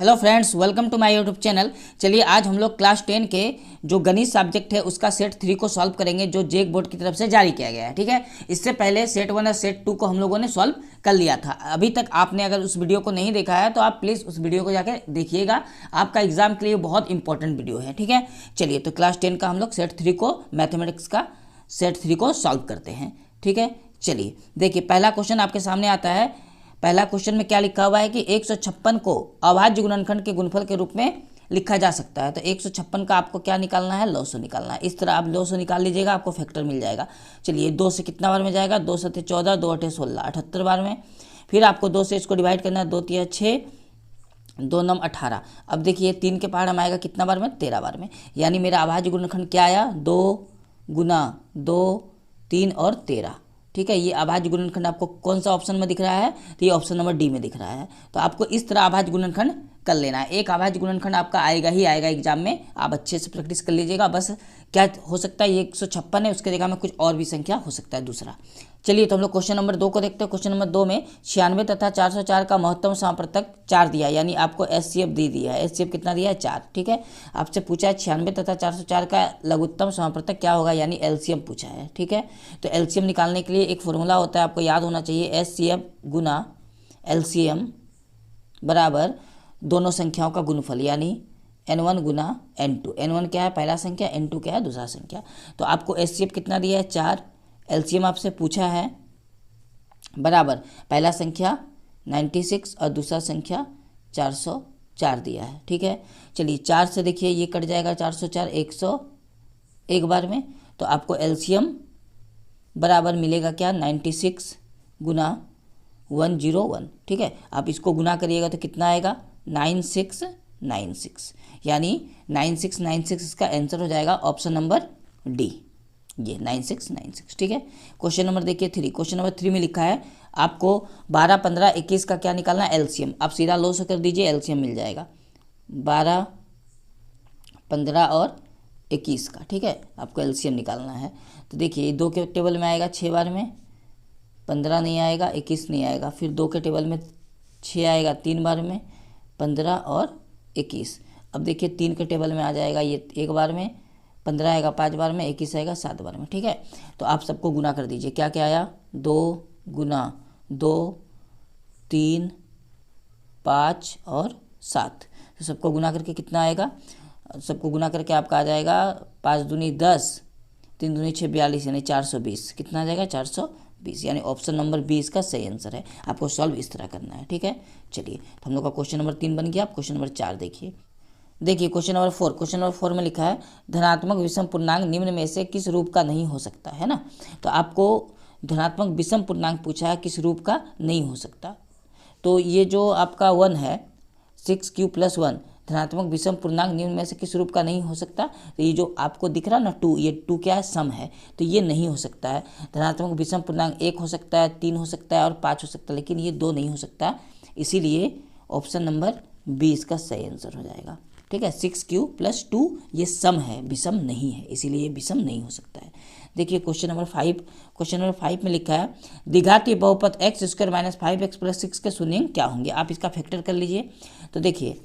Hello friends, welcome to my YouTube channel. चलिए आज हम लोग क्लास 10 के जो गणित सब्जेक्ट है उसका सेट 3 को सॉल्व करेंगे जो जेक बोर्ड की तरफ से जारी किया गया है। ठीक है, इससे पहले सेट 1 और सेट 2 को हम लोगों ने सॉल्व कर लिया था। अभी तक आपने अगर उस वीडियो को नहीं देखा है तो आप प्लीज़ उस वीडियो को जाकर देखिएगा, आपका एग्जाम के लिए बहुत इंपॉर्टेंट वीडियो है। ठीक है, चलिए तो क्लास 10 का हम लोग सेट 3 को, मैथमेटिक्स का सेट 3 को सॉल्व करते हैं। ठीक है, चलिए देखिए पहला क्वेश्चन आपके सामने आता है। पहला क्वेश्चन में क्या लिखा हुआ है कि 156 को अभाज्य गुणनखंड के गुणनफल के रूप में लिखा जा सकता है। तो 156 का आपको क्या निकालना है, लॉसो निकालना है। इस तरह आप लॉसो निकाल लीजिएगा, आपको फैक्टर मिल जाएगा। चलिए 2 से कितना बार में जाएगा, 2 7 14, 2 8 16, 78 बार में। फिर आपको 2 से इसको डिवाइड करना है, 2 3 6, 2 9 18। अब देखिए 3 के पहाड़ हम आएगा कितना बार में, 13 बार में। यानी मेरा अभाज्य गुणनखंड क्या आया, 2 गुना 2 3 और 13। ठीक है, ये अभाज्य गुणनखंड आपको कौन सा ऑप्शन में दिख रहा है, तो ये ऑप्शन नंबर डी में दिख रहा है। तो आपको इस तरह अभाज्य गुणनखंड कर लेना है। एक अभाज्य गुणनखंड आपका आएगा ही आएगा एग्जाम में, आप अच्छे से प्रैक्टिस कर लीजिएगा। बस क्या हो सकता है, ये 156 है, उसके जगह में कुछ और भी संख्या हो सकता है दूसरा। चलिए तो हम लोग क्वेश्चन नंबर 2 को देखते हैं। क्वेश्चन नंबर 2 में 96 तथा 404 का महत्तम समापवर्तक 4 दिया, यानी आपको एचसीएफ दे दिया है। एचसीएफ कितना दिया है, 4। ठीक है, आपसे पूछा है 96 तथा 404 का लघुत्तम समापवर्तक क्या होगा, यानी एलसीएम पूछा है। ठीक है, तो एलसीएम निकालने के लिए एक फॉर्मूला होता है, आपको याद होना चाहिए। एचसीएफ गुना एलसीएम बराबर दोनों संख्याओं का गुणफल, यानी n1 गुना n2। n1 क्या है, पहला संख्या, n2 क्या है, दूसरा संख्या। तो आपको एचसीएफ कितना दिया है, 4। एलसीएम आपसे पूछा है बराबर पहला संख्या 96 और दूसरा संख्या 404 दिया है। ठीक है, चलिए 4 से देखिए ये कट जाएगा, 404 101 बार में। तो आपको एलसीएम बराबर मिलेगा क्या, 96 गुना 101। ठीक है, आप इसको गुना करिएगा तो कितना आएगा, 9696, यानी 9696 इसका आंसर हो जाएगा ऑप्शन नंबर डी, ये 9696। ठीक है, क्वेश्चन नंबर देखिए 3। क्वेश्चन नंबर 3 में लिखा है आपको 12 15 21 का क्या निकालना है, एलसीएम। आप सीधा लॉस कर दीजिए, एलसीएम मिल जाएगा 12 15 और 21 का। ठीक है, आपको एलसीएम निकालना है। तो देखिए 2 के टेबल में आएगा 6 बार में, 15 नहीं आएगा, 21 नहीं आएगा। फिर 2 के टेबल में 6 आएगा 3 बार में, 15 और 21। अब देखिए 3 के टेबल में आ जाएगा ये 1 बार में, 15 आएगा 5 बार में, 21 आएगा 7 बार में। ठीक है, तो आप सबको गुना कर दीजिए। क्या क्या आया, 2 गुना 2 3 5 और 7। तो सबको गुना करके कितना आएगा, सबको गुना करके आपका आ जाएगा 5 दूनी 10, 3 दूनी 6 42, यानी 420। कितना आ जाएगा, 420, यानी ऑप्शन नंबर बी इसका सही आंसर है। आपको सॉल्व इस तरह करना है। ठीक है, चलिए तो हम लोग का क्वेश्चन नंबर 3 बन गया। आप क्वेश्चन नंबर 4 देखिए। देखिए क्वेश्चन नंबर 4। क्वेश्चन नंबर 4 में लिखा है धनात्मक विषम पूर्णांक निम्न में से किस रूप का नहीं हो सकता, है ना। तो आपको धनात्मक विषम पूर्णांक पूछा है, किस रूप का नहीं हो सकता। तो ये जो आपका 1 है, 6q + 1 धनात्मक विषम पूर्णांक निम्न में से किस रूप का नहीं हो सकता। तो ये जो आपको दिख रहा ना 2, ये 2 क्या है, सम है, तो ये नहीं हो सकता है। धनात्मक विषम पूर्णांक 1 हो सकता है, 3 हो सकता है और 5 हो सकता है, लेकिन ये 2 नहीं हो सकता। इसीलिए ऑप्शन नंबर बी इसका सही आंसर हो जाएगा। ठीक है, 6q + 2 ये सम है, विषम नहीं है, इसीलिए ये विषम नहीं हो सकता है। देखिए क्वेश्चन नंबर 5। क्वेश्चन नंबर 5 में लिखा है द्विघातीय बहुपद x² - 5x + 6 के शून्य क्या होंगे। आप इसका फैक्टर कर लीजिए। तो देखिए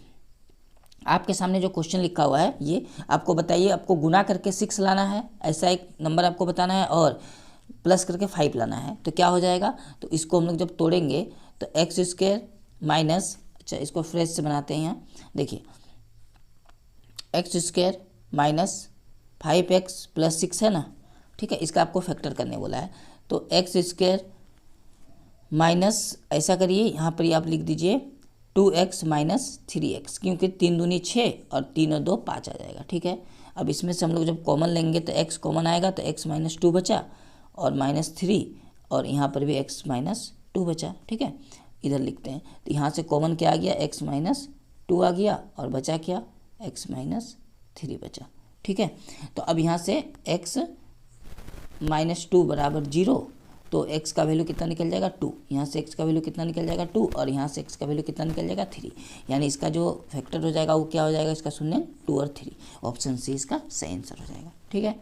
आपके सामने जो क्वेश्चन लिखा हुआ है, ये आपको बताइए, आपको गुना करके 6 लाना है, ऐसा एक नंबर आपको बताना है, और प्लस करके 5 लाना है। तो क्या हो जाएगा, तो इसको हम लोग जब तोड़ेंगे तो x² माइनस, अच्छा इसको फ्रेश से बनाते हैं यहाँ। देखिए x² माइनस 5x + 6 है ना। ठीक है, इसका आपको फैक्टर करने बोला है। तो x² माइनस, ऐसा करिए यहाँ पर ही आप लिख दीजिए 2x माइनस 3x, क्योंकि 3 दूनी 6 और 3 और 2 5 आ जाएगा। ठीक है, अब इसमें से हम लोग जब कॉमन लेंगे तो x कॉमन आएगा, तो x - 2 बचा और -3, और यहाँ पर भी x - 2 बचा। ठीक है, इधर लिखते हैं। तो यहाँ से कॉमन क्या आ गया, x - 2 आ गया, और बचा क्या, x - 3 बचा। ठीक है, तो अब यहाँ से x - 2 बराबर 0, तो x का वैल्यू कितना निकल जाएगा, 2। यहाँ से x का वैल्यू कितना निकल जाएगा, 2, और यहाँ से x का वैल्यू कितना निकल जाएगा, 3। यानी इसका जो फैक्टर हो जाएगा वो क्या हो जाएगा, इसका शून्य 2 और 3। ऑप्शन सी इसका सही आंसर हो जाएगा। ठीक है,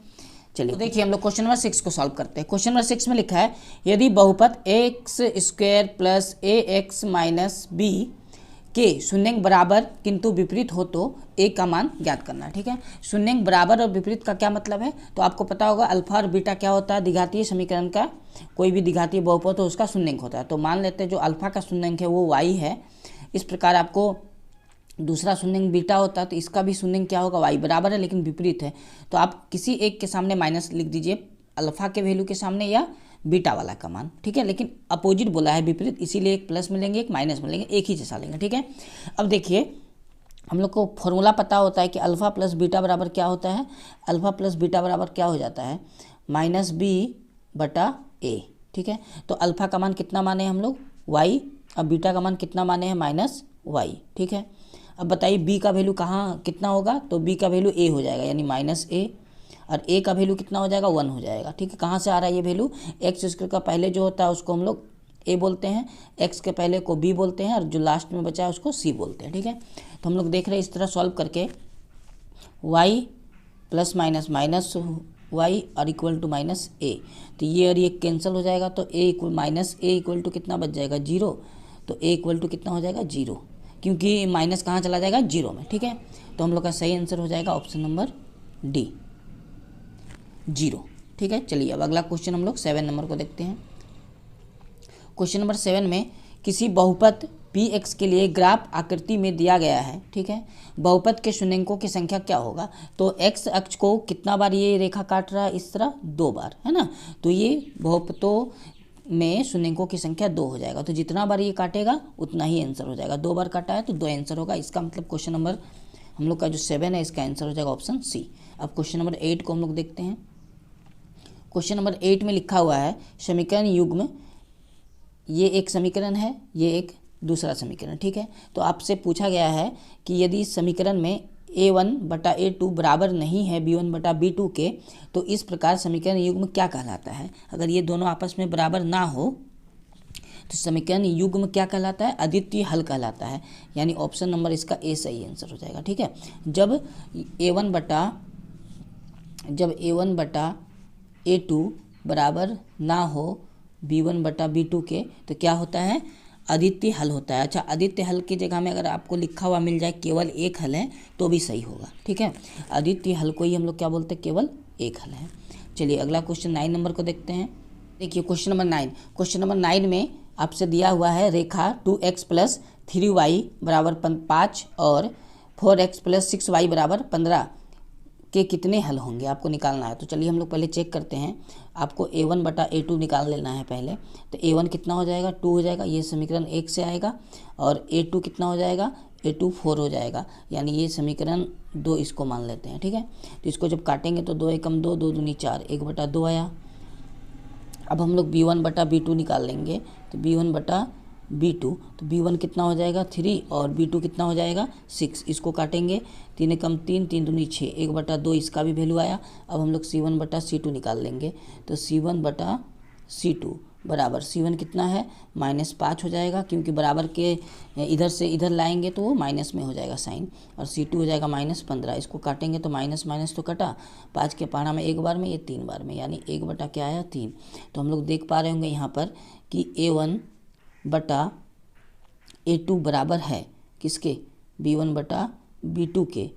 चलिए तो देखिए हम लोग क्वेश्चन नंबर 6 को सॉल्व करते हैं। क्वेश्चन नंबर 6 में लिखा है यदि बहुपद x² + ax - b के शून्य बराबर किंतु विपरीत हो तो ए का मान ज्ञात करना है। ठीक है, शून्य बराबर और विपरीत का क्या मतलब है, तो आपको पता होगा अल्फा और बीटा क्या होता है, द्विघातीय समीकरण का कोई भी द्विघातीय बहुपद हो उसका शून्यंक होता है। तो मान लेते हैं जो अल्फा का शून्यंक है वो y है। इस प्रकार आपको दूसरा शून्यंक बीटा होता है तो इसका भी शून्यंक क्या होगा, y बराबर है लेकिन विपरीत है। तो आप किसी एक के सामने माइनस लिख दीजिए, अल्फा के वैल्यू के सामने या बीटा वाला का मान। ठीक है, लेकिन अपोजिट बोला है विपरीत, इसीलिए एक प्लस मिलेंगे एक माइनस मिलेंगे, एक ही जैसा लेंगे। ठीक है, अब देखिए हम लोग को फॉर्मूला पता होता है कि अल्फा प्लस बीटा बराबर क्या होता है, अल्फा प्लस बीटा बराबर क्या हो जाता है, माइनस बी बटा ए। ठीक है, तो अल्फा का मान कितना माने हम लोग, y, अब बीटा का मान कितना माने हैं, माइनस y। ठीक है, अब बताइए b का वैल्यू कहाँ कितना होगा, तो b का वैल्यू a हो जाएगा यानी माइनस a, और a का वैल्यू कितना हो जाएगा, 1 हो जाएगा। ठीक है, कहाँ से आ रहा है ये वैल्यू, एक्स स्क्वायर का पहले जो होता है उसको हम लोग a बोलते हैं, x के पहले को b बोलते हैं, और जो लास्ट में बचा है उसको c बोलते हैं। ठीक है, तो हम लोग देख रहे हैं इस तरह सॉल्व करके y plus minus minus y और इक्वल टू माइनस a, तो ये और ये कैंसिल हो जाएगा, तो a equal minus a equal to कितना बच जाएगा, 0। तो a इक्वल टू कितना हो जाएगा, 0, क्योंकि माइनस कहाँ चला जाएगा, 0 में। ठीक है, तो हम लोग का सही आंसर हो जाएगा ऑप्शन नंबर डी, 0। ठीक है, चलिए अब अगला क्वेश्चन हम लोग 7 नंबर को देखते हैं। क्वेश्चन नंबर 7 में किसी बहुपद px के लिए ग्राफ आकृति में दिया गया है। ठीक है, बहुपद के शून्यंकों की संख्या क्या होगा, तो x अक्ष को कितना बार ये रेखा काट रहा है, इस तरह 2 बार, है ना। तो ये बहुपदों में शून्यंकों की संख्या 2 हो जाएगा, तो जितना बार ये काटेगा उतना ही आंसर हो जाएगा। 2 बार काटा है तो 2 आंसर होगा। इसका मतलब क्वेश्चन नंबर हम लोग का जो 7 है इसका आंसर हो जाएगा ऑप्शन सी। अब क्वेश्चन नंबर 8 को हम लोग देखते हैं। क्वेश्चन नंबर 8 में लिखा हुआ है समीकरण युग्म, ये एक समीकरण है, ये एक दूसरा समीकरण। ठीक है, तो आपसे पूछा गया है कि यदि समीकरण में a1 बटा a2 बराबर नहीं है b1 बटा b2 के, तो इस प्रकार समीकरण युग्म क्या कहलाता है। अगर ये दोनों आपस में बराबर ना हो तो समीकरण युग्म क्या कहलाता है, अद्वितीय हल कहलाता है, यानी ऑप्शन नंबर इसका ए सही आंसर हो जाएगा। ठीक है, जब a1 बटा a2 बराबर ना हो b1 बटा b2 के, तो क्या होता है, अद्वितीय हल होता है। अच्छा, अद्वितीय हल की जगह में अगर आपको लिखा हुआ मिल जाए केवल एक हल है तो भी सही होगा। ठीक है, अद्वितीय हल को ही हम लोग क्या बोलते हैं, केवल एक हल है। चलिए अगला क्वेश्चन 9 नंबर को देखते हैं। देखिए क्वेश्चन नंबर 9, क्वेश्चन नंबर 9 में आपसे दिया हुआ है रेखा 2x प्लस 3y बराबर 5 और 4x प्लस 6y बराबर 15 के कितने हल होंगे, आपको निकालना है। तो चलिए हम लोग पहले चेक करते हैं। आपको a1 बटा a2 निकाल लेना है पहले। तो a1 कितना हो जाएगा, 2 हो जाएगा, ये समीकरण 1 से आएगा, और a2 कितना हो जाएगा, a2 4 हो जाएगा, यानी ये समीकरण 2 इसको मान लेते हैं। ठीक है, तो इसको जब काटेंगे तो 2 एकम 2, 2 दूनी 4, 1 बटा 2 आया। अब हम लोग b1 बटा b2 निकाल लेंगे, तो b1 बटा b2, तो b1 कितना हो जाएगा 3 और b2 कितना हो जाएगा 6, इसको काटेंगे, 3 एकम 3, 3 दूनी 6, 1 बटा 2 इसका भी वैल्यू आया। अब हम लोग c1 बटा c2 निकाल लेंगे, तो c1 बटा c2 बराबर c1 कितना है, -5 हो जाएगा, क्योंकि बराबर के इधर से इधर लाएंगे तो वो माइनस में हो जाएगा साइन, और c2 हो जाएगा -15। इसको काटेंगे तो माइनस माइनस तो कटा, 5 के पारा में 1 बार में, ये 3 बार में, यानी 1 बटा क्या आया 3। तो हम लोग देख पा रहे होंगे यहाँ पर कि a1 बटा a2 बराबर है किसके, b1 बटा b2 के,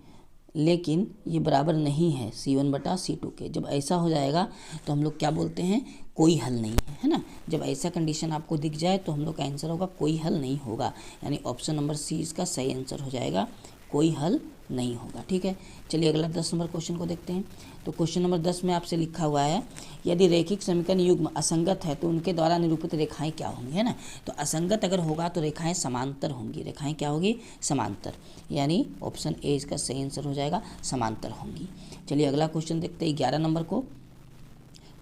लेकिन ये बराबर नहीं है c1 बटा c2 के। जब ऐसा हो जाएगा तो हम लोग क्या बोलते हैं, कोई हल नहीं है, है ना। जब ऐसा कंडीशन आपको दिख जाए तो हम लोग का आंसर होगा कोई हल नहीं होगा, यानी ऑप्शन नंबर सी इसका सही आंसर हो जाएगा, कोई हल नहीं होगा। ठीक है, चलिए अगला 10 नंबर क्वेश्चन को देखते हैं। तो क्वेश्चन नंबर 10 में आपसे लिखा हुआ है यदि रैखिक समीकरण युग्म असंगत है तो उनके द्वारा निरूपित रेखाएं क्या होंगी, है ना। तो असंगत अगर होगा तो रेखाएं समांतर होंगी, रेखाएं क्या होगी, समांतर, यानी ऑप्शन ए इसका सही आंसर हो जाएगा, समांतर होंगी। चलिए अगला क्वेश्चन देखते हैं 11 नंबर को।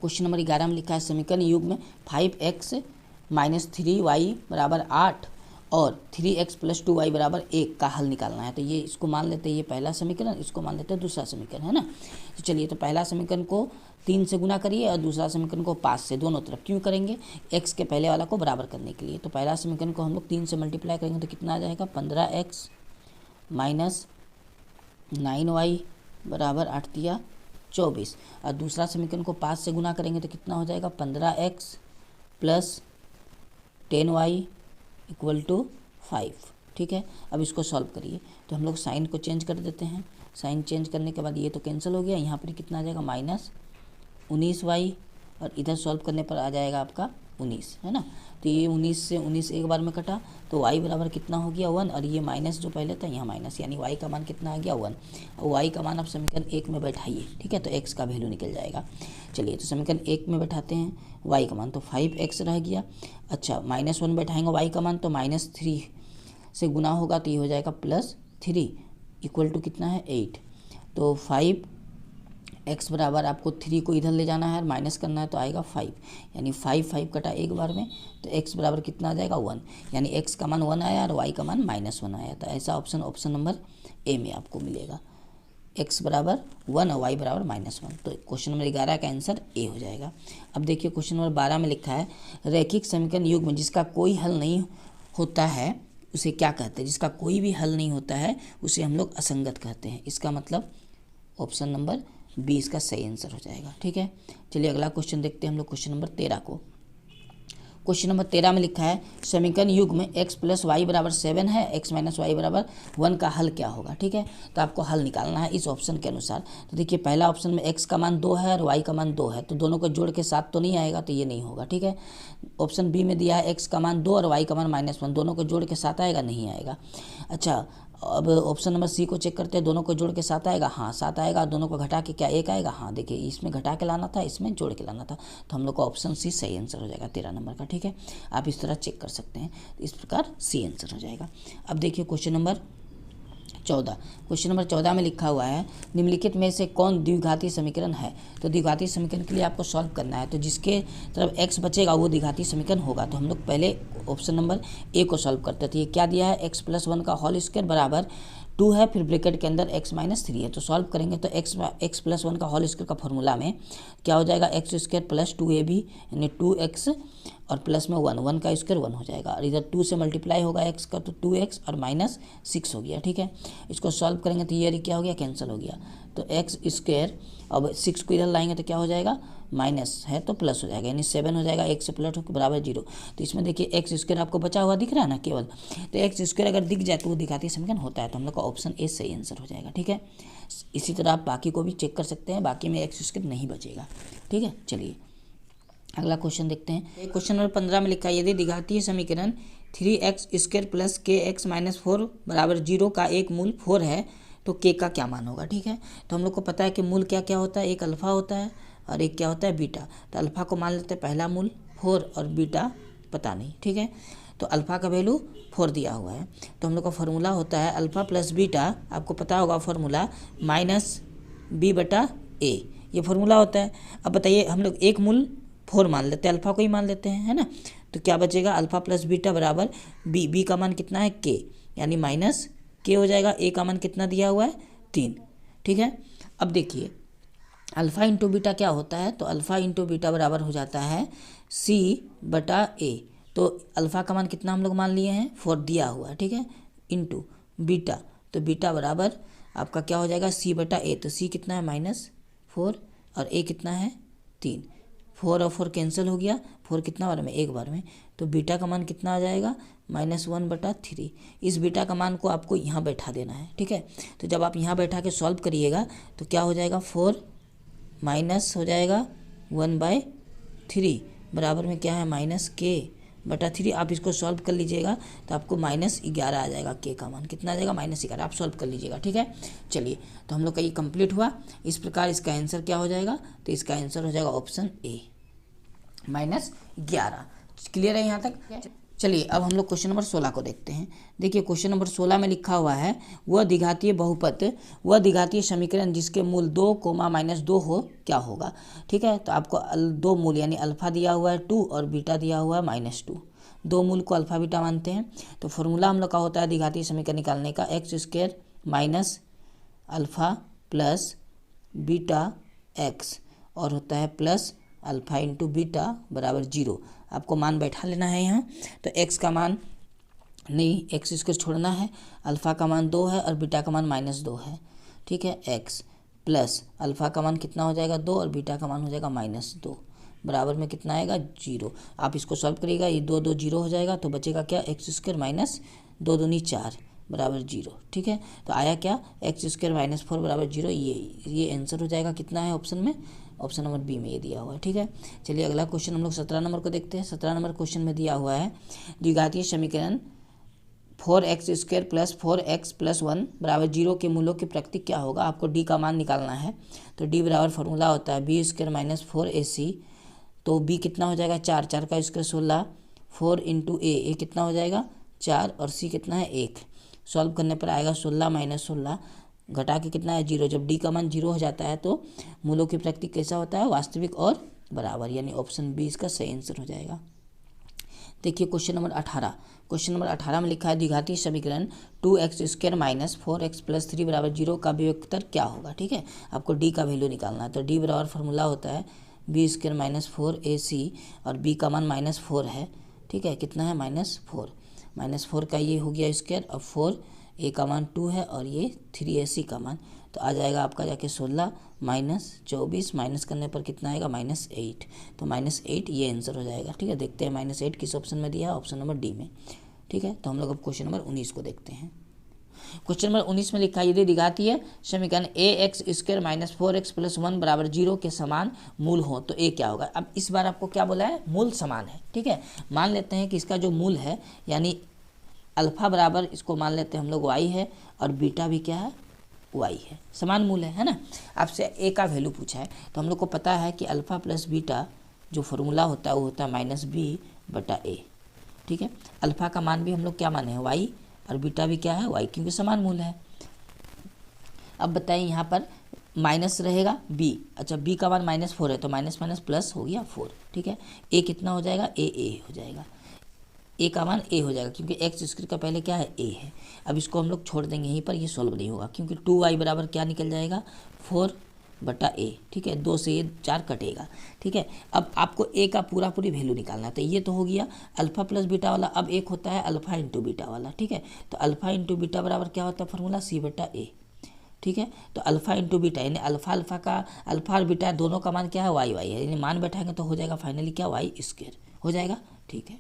क्वेश्चन नंबर 11 में लिखा है समीकरण युग्म 5x माइनस 3y बराबर 8 और 3x प्लस 2y बराबर 1 का हल निकालना है। तो ये इसको मान लेते हैं ये पहला समीकरण, इसको मान लेते हैं दूसरा समीकरण, है ना। तो चलिए, तो पहला समीकरण को 3 से गुना करिए और दूसरा समीकरण को 5 से, दोनों तरफ क्यों करेंगे, x के पहले वाला को बराबर करने के लिए। तो पहला समीकरण को हम लोग 3 से मल्टीप्लाई करेंगे तो कितना आ जाएगा, 15x माइनस 9y बराबर 8 तिया 24, और दूसरा समीकरण को 5 से गुना करेंगे तो कितना हो जाएगा, 15x plus 10y equal to 5। ठीक है। अब इसको सॉल्व करिए, तो हम लोग साइन को चेंज कर देते हैं। साइन चेंज करने के बाद ये तो कैंसिल हो गया, यहाँ पर कितना आ जाएगा -19y, और इधर सॉल्व करने पर आ जाएगा आपका 19, है ना। तो ये 19 से 19 एक बार में कटा, तो y बराबर कितना हो गया 1, और ये माइनस जो पहले था यहाँ माइनस, यानी y का मान कितना आ गया 1। और y का मान आप समीकरण 1 में बैठाइए, ठीक है, तो x का वैल्यू निकल जाएगा। चलिए, तो समीकरण 1 में बैठाते हैं y का मान, तो 5x रह गया। अच्छा, -1 बैठाएंगे y का मान, तो -3 से गुना होगा, तो ये हो जाएगा +3 इक्वल टू कितना है 8। तो 5x बराबर आपको 3 को इधर ले जाना है और माइनस करना है, तो आएगा 5, यानी 5 कटा एक बार में, तो x बराबर कितना आ जाएगा 1, यानी x का मान 1 आया और y का मान -1 आया। तो ऐसा ऑप्शन नंबर ए में आपको मिलेगा, x बराबर 1 और y बराबर -1। तो क्वेश्चन नंबर 11 का आंसर ए हो जाएगा। अब देखिए क्वेश्चन नंबर 12 में लिखा है रैखिक समीकरण युग्म जिसका कोई हल नहीं होता है उसे क्या कहते हैं। जिसका कोई भी हल नहीं होता है उसे हम लोग असंगत कहते हैं। इसका मतलब ऑप्शन नंबर 20 का सही आंसर हो जाएगा, ठीक है। चलिए अगला क्वेश्चन देखते हैं हम लोग, क्वेश्चन नंबर 13 को। क्वेश्चन नंबर 13 में लिखा है समीकरण युग्म में x + y बराबर 7 है, x - y बराबर 1 का हल क्या होगा, ठीक है। तो आपको हल निकालना है इस ऑप्शन के अनुसार। तो देखिए पहला ऑप्शन में x का मान 2 है और y का मान 2 है, तो दोनों को जोड़ के 7 तो नहीं आएगा, तो ये नहीं होगा, ठीक है। ऑप्शन बी में दिया है x का मान 2 और y का मान -1, दोनों को जोड़ के 7 आएगा, नहीं आएगा। अच्छा, अब ऑप्शन नंबर सी को चेक करते हैं, दोनों को जोड़ के 7 आएगा, हाँ 7 आएगा। दोनों को घटा के क्या 1 आएगा, हाँ देखिए इसमें घटा के लाना था, इसमें जोड़ के लाना था, तो हम लोग का ऑप्शन सी सही आंसर हो जाएगा 13 नंबर का, ठीक है। आप इस तरह चेक कर सकते हैं, इस प्रकार सी आंसर हो जाएगा। अब देखिए क्वेश्चन नंबर 14, क्वेश्चन नंबर 14 में लिखा हुआ है निम्नलिखित में से कौन द्विघातीय समीकरण है। तो द्विघातीय समीकरण के लिए आपको सॉल्व करना है, तो जिसके तरफ x बचेगा वो द्विघातीय समीकरण होगा। तो हम लोग पहले ऑप्शन नंबर ए को सॉल्व करते थे। ये क्या दिया है x + 1 का होल स्क्वायर बराबर 2 है, फिर ब्रैकेट के अंदर x - 3 है। तो सॉल्व करेंगे तो x + 1 का होल स्क्वायर का फॉर्मूला में क्या हो जाएगा x² + 2ab, यानी 2x और प्लस में 1 का स्क्वायर 1 हो जाएगा, और इधर 2 से मल्टीप्लाई होगा x का, तो 2x और -6 हो गया, ठीक है। इसको सॉल्व करेंगे तो ये क्या हो गया, कैंसिल हो गया। तो x², अब 6 को इधर लाएंगे तो क्या हो जाएगा, माइनस है तो प्लस हो जाएगा, यानी 7 हो जाएगा, 1 से प्लस हो बराबर 0। तो इसमें देखिए x² आपको बचा हुआ दिख रहा है ना केवल, तो x² अगर दिख जाए तो वो द्विघातीय समीकरण होता है, तो हम लोग का ऑप्शन ए सही आंसर हो जाएगा, ठीक है। इसी तरह आप बाकी को भी चेक कर सकते हैं, बाकी में x² नहीं बचेगा, ठीक है। चलिए अगला क्वेश्चन देखते हैं। क्वेश्चन नंबर 15 में लिखा है यदि द्विघातीय समीकरण 3x² + kx - 4 बराबर 0 का एक मूल 4 है तो k का क्या मान होगा, ठीक है। तो हम लोग को पता है कि मूल क्या क्या होता है, एक अल्फ़ा होता है और एक क्या होता है बीटा। तो अल्फ़ा को मान लेते हैं पहला मूल 4 और बीटा पता नहीं, ठीक है। तो अल्फ़ा का वैल्यू 4 दिया हुआ है, तो हम लोग का फार्मूला होता है अल्फ़ा + बीटा, आपको पता होगा फार्मूला -b/a, ये फार्मूला होता है। अब बताइए हम लोग एक मूल 4 मान लेते हैं, अल्फ़ा को ही मान लेते हैं, है ना। तो क्या बचेगा, अल्फ़ा + बीटा बराबर b का मान कितना है k, यानी -k हो जाएगा। a का मान कितना दिया हुआ है 3, ठीक है। अब देखिए अल्फ़ा इंटू बीटा क्या होता है, तो अल्फ़ा इंटू बीटा बराबर हो जाता है c/a। तो अल्फ़ा का मान कितना हम लोग मान लिए हैं 4 दिया हुआ है, ठीक है, इंटू बीटा, तो बीटा बराबर आपका क्या हो जाएगा c/a। तो c कितना है -4 और a कितना है 3, 4 और 4 कैंसिल हो गया, 4 कितना बार में, एक बार में। तो बीटा का मान कितना आ जाएगा -1/3। इस बीटा का मान को आपको यहाँ बैठा देना है, ठीक है। तो जब आप यहाँ बैठा के सॉल्व करिएगा तो क्या हो जाएगा, 4 माइनस हो जाएगा 1/3 बराबर में क्या है -k/3। आप इसको सॉल्व कर लीजिएगा तो आपको -11 आ जाएगा, k का मान कितना आ जाएगा -11। आप सॉल्व कर लीजिएगा, ठीक है। चलिए तो हम लोग का ये कंप्लीट हुआ। इस प्रकार इसका आंसर क्या हो जाएगा, तो इसका आंसर हो जाएगा ऑप्शन ए -11। क्लियर है यहाँ तक। चलिए अब हम लोग क्वेश्चन नंबर 16 को देखते हैं। देखिए क्वेश्चन नंबर 16 में लिखा हुआ है वह द्विघातीय बहुपद, वह द्विघातीय समीकरण जिसके मूल 2, -2 हो क्या होगा, ठीक है। तो आपको 2 मूल यानी अल्फ़ा दिया हुआ है 2 और बीटा दिया हुआ है -2, 2 मूल को अल्फ़ा बीटा मानते हैं। तो फॉर्मूला हम लोग का होता है द्विघातीय समीकरण निकालने का x² -अल्फ़ा + बीटा x, और होता है प्लस अल्फ़ा इंटू बीटा बराबर 0। आपको मान बैठा लेना है यहाँ। तो x का मान नहीं, x² छोड़ना है, अल्फ़ा का मान 2 है और बीटा का मान -2 है, ठीक है। x प्लस अल्फ़ा का मान कितना हो जाएगा 2 और बीटा का मान हो जाएगा -2 बराबर में कितना आएगा 0। आप इसको सॉल्व करिएगा, ये 2 2 0 हो जाएगा, तो बचेगा क्या x² 2 दूनी 4 बराबर 0, ठीक है। तो आया क्या, एक्स स्क्वायर माइनस 4 बराबर 0, ये आंसर हो जाएगा। कितना है ऑप्शन में, ऑप्शन नंबर बी में ये दिया हुआ है, ठीक है। चलिए अगला क्वेश्चन हम लोग 17 नंबर को देखते हैं। 17 नंबर क्वेश्चन में दिया हुआ है द्विघातीय समीकरण 4x square plus 4x plus 1 बराबर 0 के मूलों की प्रकृति क्या होगा। आपको डी का मान निकालना है। तो डी बराबर फार्मूला होता है बी स्क्वायर माइनस 4ac। तो बी कितना हो जाएगा, 4, 4 का स्क्वायर 16, 4 इंटू ए कितना हो जाएगा 4, और सी कितना है 1। सॉल्व करने पर आएगा 16 माइनस 16 घटा के कितना है 0। जब डी का मान 0 हो जाता है तो मूलों की प्रकृति कैसा होता है, वास्तविक और बराबर, यानी ऑप्शन बी इसका सही आंसर हो जाएगा। देखिए क्वेश्चन नंबर 18। क्वेश्चन नंबर 18 में लिखा है द्विघातीय समीकरण 2x square minus 4x plus 3 बराबर 0 का विभक्तर क्या होगा, ठीक है। आपको डी का वैल्यू निकालना है। तो डी बराबर फार्मूला होता है बी स्क्वायर माइनस 4ac, और बी का मान -4 है, ठीक है। कितना है -4 का ये हो गया स्क्वायर, और 4 ए का मान 2 है, और ये 3ac का मान। तो आ जाएगा आपका जाके 16 माइनस 24, माइनस करने पर कितना आएगा -8। तो -8 ये आंसर हो जाएगा, ठीक है। देखते हैं -8 किस ऑप्शन में दिया है, ऑप्शन नंबर डी में, ठीक है। तो हम लोग अब क्वेश्चन नंबर 19 को देखते हैं। क्वेश्चन नंबर 19 में लिखा है यदि द्विघातीय समीकरण ax square minus 4x plus 1 बराबर 0 के समान मूल हो तो a क्या होगा। अब इस बार आपको क्या बोला है, मूल समान है, ठीक है। मान लेते हैं कि इसका जो मूल है यानी अल्फा बराबर, इसको मान लेते हैं हम लोग y है, और बीटा भी क्या है, y है, समान मूल है ना। आपसे a का वैल्यू पूछा है, तो हम लोग को पता है कि अल्फा प्लस बीटा जो फॉर्मूला होता है वो होता है -b/a, ठीक है। अल्फा का मान भी हम लोग क्या माने हैं, y, और बीटा भी क्या है, y, क्योंकि समान मूल है। अब बताइए यहाँ पर माइनस रहेगा b, अच्छा b का मान -4 है, तो माइनस माइनस प्लस हो गया 4, ठीक है। a कितना हो जाएगा, a हो जाएगा, a का मान a हो जाएगा, क्योंकि x स्क्वायर का पहले क्या है, a है। अब इसको हम लोग छोड़ देंगे यहीं पर, ये सॉल्व नहीं होगा, क्योंकि 2y बराबर क्या निकल जाएगा 4/a, ठीक है। 2 से ये 4 कटेगा, ठीक है। अब आपको a का पूरी वैल्यू निकालना है। तो ये तो हो गया अल्फा प्लस बीटा वाला। अब एक होता है अल्फा इंटू बीटा वाला, ठीक है। तो अल्फा इंटू बीटा बराबर क्या होता है फार्मूला c/a, ठीक है। तो अल्फा इंटू बीटा यानी अल्फा का अल्फा और बीटा दोनों का मान क्या है, y है, यानी मान बैठाएंगे तो हो जाएगा फाइनली क्या, y स्क्वायर हो जाएगा, ठीक है।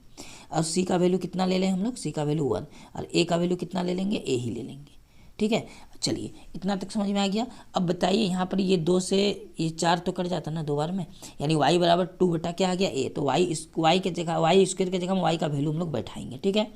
और c का वैल्यू कितना ले लें हम लोग, c का वैल्यू 1, और a का वैल्यू कितना ले लेंगे, a ही ले लेंगे, ठीक है। चलिए इतना तक समझ में आ गया। अब बताइए यहाँ पर ये 2 से ये 4 तो कट जाता ना 2 बार में, यानी y बराबर 2 बटा क्या आ गया a। तो y के जगह y स्क्वायर के जगह हम y का वैल्यू हम लोग बैठाएंगे, ठीक है।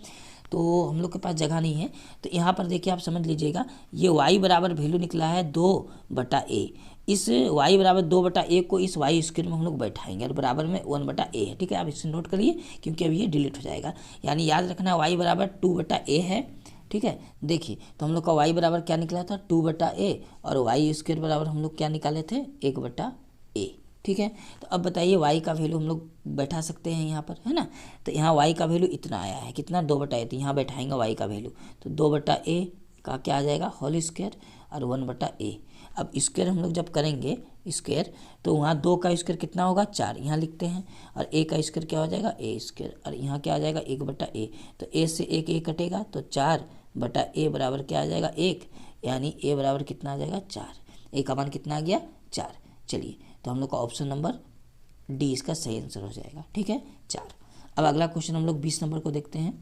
तो हम लोग के पास जगह नहीं है, तो यहाँ पर देखिए आप समझ लीजिएगा, ये y बराबर वैल्यू निकला है 2/a। इस y बराबर 2/a को इस y स्क्वायर में हम लोग बैठाएंगे, और बराबर में 1/a है, ठीक है। आप इसे नोट करिए क्योंकि अभी ये डिलीट हो जाएगा। यानी याद रखना y बराबर 2/a है, ठीक है। देखिए तो हम लोग का y बराबर क्या निकला था 2/a, और y स्क्वायर बराबर हम लोग क्या निकाले थे 1/a, ठीक है। तो अब बताइए y का वैल्यू हम लोग बैठा सकते हैं यहाँ पर, है ना। तो यहाँ y का वैल्यू इतना आया है, कितना 2/a, तो यहाँ बैठाएंगे y का वैल्यू, तो 2/a का क्या आ जाएगा होल स्क्वायर, और 1/a। अब स्क्वायर हम लोग जब करेंगे स्क्वायर, तो वहाँ 2 का स्क्वायर कितना होगा 4, यहाँ लिखते हैं, और a का स्क्वायर क्या हो जाएगा a स्क्वायर, और यहाँ क्या आ जाएगा 1/a। तो a से एक a कटेगा, तो 4/a बराबर क्या आ जाएगा 1, यानी a बराबर कितना आ जाएगा 4। a का मान कितना आ गया 4। चलिए तो हम लोग का ऑप्शन नंबर डी इसका सही आंसर हो जाएगा, ठीक है 4। अब अगला क्वेश्चन हम लोग 20 नंबर को देखते हैं।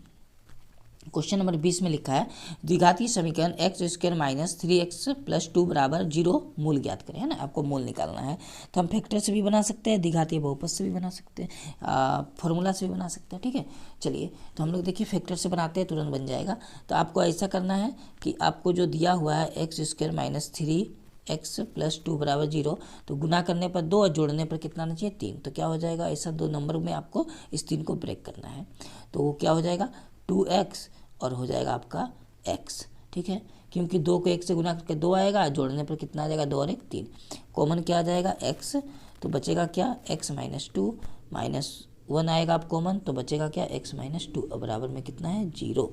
क्वेश्चन नंबर 20 में लिखा है द्विघातीय समीकरण x square minus 3x plus 2 बराबर 0 मूल ज्ञात करें, है ना। आपको मूल निकालना है। तो हम फैक्टर से भी बना सकते हैं, द्विघातीय बहुपद से भी बना सकते हैं, फॉर्मूला से भी बना सकते हैं, ठीक है। चलिए तो हम लोग देखिए फैक्टर से बनाते हैं, तुरंत बन जाएगा। तो आपको ऐसा करना है कि आपको जो दिया हुआ है x square minus 3x plus 2 बराबर 0, तो गुना करने पर 2 और जोड़ने पर कितना आना चाहिए 3। तो क्या हो जाएगा, ऐसा 2 नंबर में आपको इस 3 को ब्रेक करना है। तो वो क्या हो जाएगा 2x और हो जाएगा आपका x, ठीक है। क्योंकि 2 को 1 से गुना करके 2 आएगा, जोड़ने पर कितना आ जाएगा 2 और 1 3। कॉमन क्या आ जाएगा x, तो बचेगा क्या x माइनस 2 माइनस 1 आएगा आप कॉमन, तो बचेगा क्या x माइनस 2, और बराबर में कितना है 0।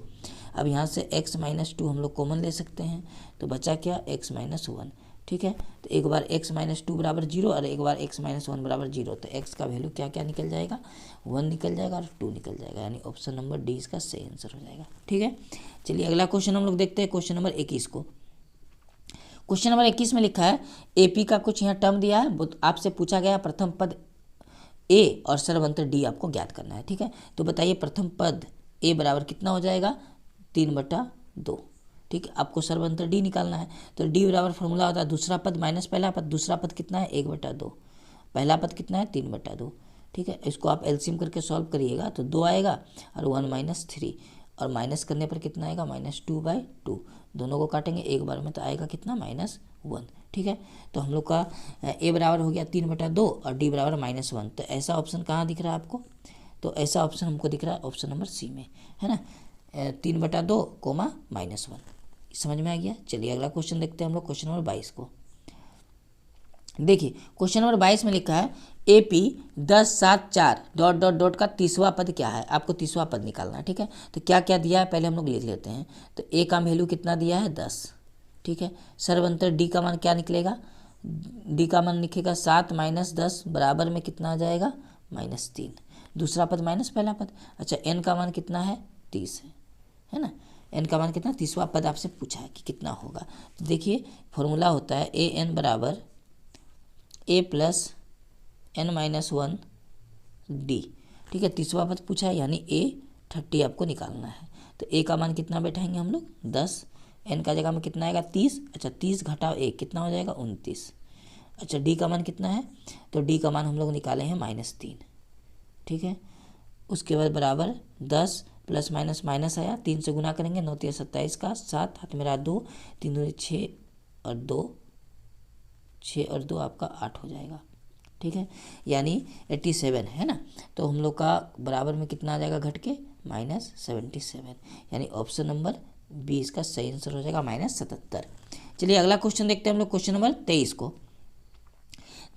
अब यहाँ से x माइनस 2 हम लोग कॉमन ले सकते हैं, तो बचा क्या x माइनस 1, ठीक है। तो एक बार x माइनस 2 बराबर 0 और एक बार x माइनस 1 बराबर 0, तो x का वैल्यू क्या क्या निकल जाएगा 1 निकल जाएगा और 2 निकल जाएगा, यानी ऑप्शन नंबर डी इसका सही आंसर हो जाएगा, ठीक है। चलिए अगला क्वेश्चन हम लोग देखते हैं, क्वेश्चन नंबर 21 को। क्वेश्चन नंबर 21 में लिखा है AP का कुछ यहाँ टर्म दिया है, आपसे पूछा गया प्रथम पद A और सर्व अंतर D आपको ज्ञात करना है, ठीक है। तो बताइए प्रथम पद A बराबर कितना हो जाएगा 3/2। ठीक है, आपको सर्वंतर डी निकालना है। तो डी बराबर फॉर्मूला होता है दूसरा पद माइनस पहला पद। दूसरा पद कितना है 1/2, पहला पद कितना है 3/2। ठीक है, इसको आप एलसीएम करके सॉल्व करिएगा तो 2 आएगा और 1 - 3, और माइनस करने पर कितना आएगा -2/2। दोनों को काटेंगे एक बार में तो आएगा कितना -1। ठीक है, तो हम लोग का ए बराबर हो गया 3/2 और डी बराबर -1। तो ऐसा ऑप्शन कहाँ दिख रहा है आपको? तो ऐसा ऑप्शन हमको दिख रहा है ऑप्शन नंबर सी में, है ना, 3/2, -1। समझ में आ गया? चलिए अगला क्वेश्चन देखते हैं हम लोग, क्वेश्चन नंबर 22 को। देखिए क्वेश्चन नंबर 22 में लिखा है AP 10 7 4 ... का 30वां पद क्या है? आपको 30वां पद निकालना है। ठीक है, तो क्या क्या दिया है पहले हम लोग लिख लेते हैं। तो A का वैल्यू कितना दिया है 10। ठीक है, सर्वंतर D का मान क्या निकलेगा? D का मान लिखेगा 7 - 10 बराबर में कितना आ जाएगा -3। दूसरा पद माइनस पहला पद। अच्छा, N का मान कितना है 30 है ना। N का मान कितना, 30वां पद आपसे पूछा है कि कितना होगा। तो देखिए फॉर्मूला होता है AN बराबर A + N - 1 D। ठीक है, 30वां पद पूछा है यानी A30 आपको निकालना है। तो A का मान कितना बैठाएंगे हम लोग 10, N का जगह में कितना आएगा 30। अच्छा, 30 घटाओ 1 कितना हो जाएगा 29। अच्छा, D का मान कितना है? तो D का मान हम लोग निकाले हैं -3। ठीक है, उसके बाद बराबर 10 प्लस माइनस माइनस आया, 3 से गुना करेंगे 9 × 3 = 27 का 7, हाथ में रहा 2, 3 दूनी 6 और 2, 6 और 2 आपका 8 हो जाएगा। ठीक है, यानी 87 है ना। तो हम लोग का बराबर में कितना आ जाएगा घट के -77, यानी ऑप्शन नंबर 20 का सही आंसर हो जाएगा -77। चलिए अगला क्वेश्चन देखते हैं हम लोग, क्वेश्चन नंबर 23 को।